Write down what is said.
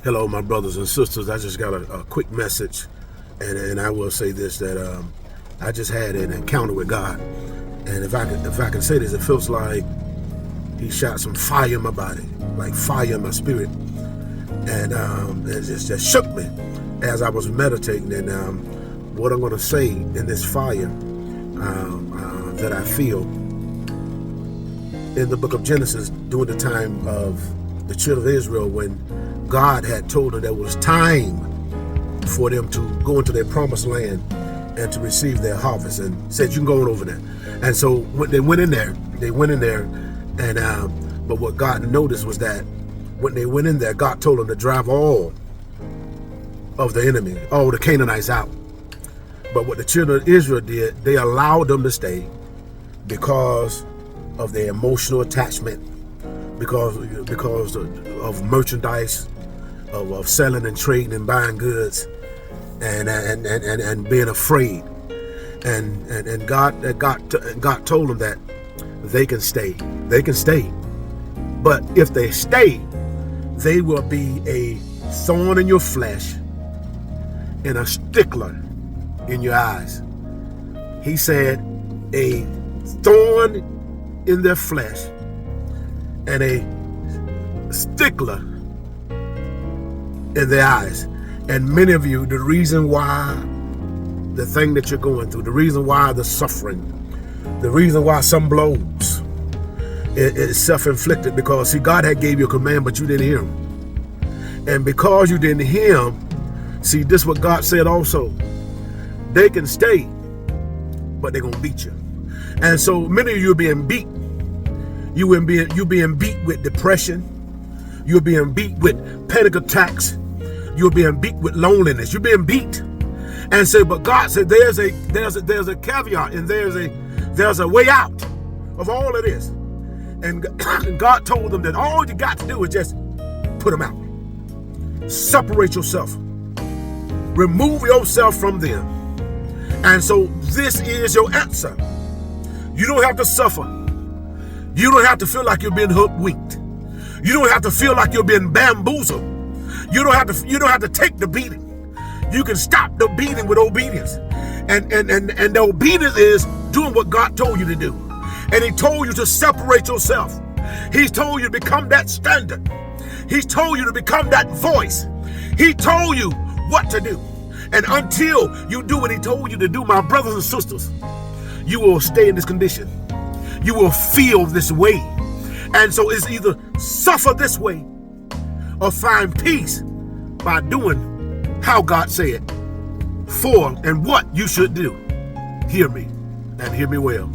Hello, my brothers and sisters. I just got a quick message, and I will say this, that I just had an encounter with God, and if I can say this, it feels like He shot some fire in my body, like fire in my spirit, and it just shook me as I was meditating. And what I'm going to say in this fire that I feel in the book of Genesis, during the time of the children of Israel, when God had told them there was time for them to go into their promised land and to receive their harvest, and said, you can go on over there. And so when they went in there, and but what God noticed was that when they went in there, God told them to drive all of the enemy, all the Canaanites out. But what the children of Israel did, they allowed them to stay because of their emotional attachment, because of merchandise, of selling and trading and buying goods, and being afraid. And God told them that they can stay. They can stay. But if they stay, they will be a thorn in your flesh and a stickler in your eyes. He said, a thorn in their flesh and a stickler in their eyes. And many of you, the reason why the thing that you're going through, the reason why the suffering, the reason why some blows, is self-inflicted, because see, God had gave you a command, but you didn't hear Him. And because you didn't hear Him, see, this is what God said also. They can stay, but they're gonna beat you. And so many of you are being beat. You're being beat with depression. You're being beat with panic attacks. You're being beat with loneliness. You're being beat. And so, but God said there's a caveat, and there's a way out of all of this. And God told them that all you got to do is just put them out. Separate yourself. Remove yourself from them. And so this is your answer. You don't have to suffer. You don't have to feel like you're being hoodwinked. You don't have to feel like you're being bamboozled. You don't have to take the beating. You can stop the beating with obedience. And the obedience is doing what God told you to do. And He told you to separate yourself. He's told you to become that standard. He's told you to become that voice. He told you what to do. And until you do what He told you to do, my brothers and sisters, you will stay in this condition. You will feel this way. And so it's either suffer this way or find peace by doing how God said for and what you should do. Hear me, and hear me well.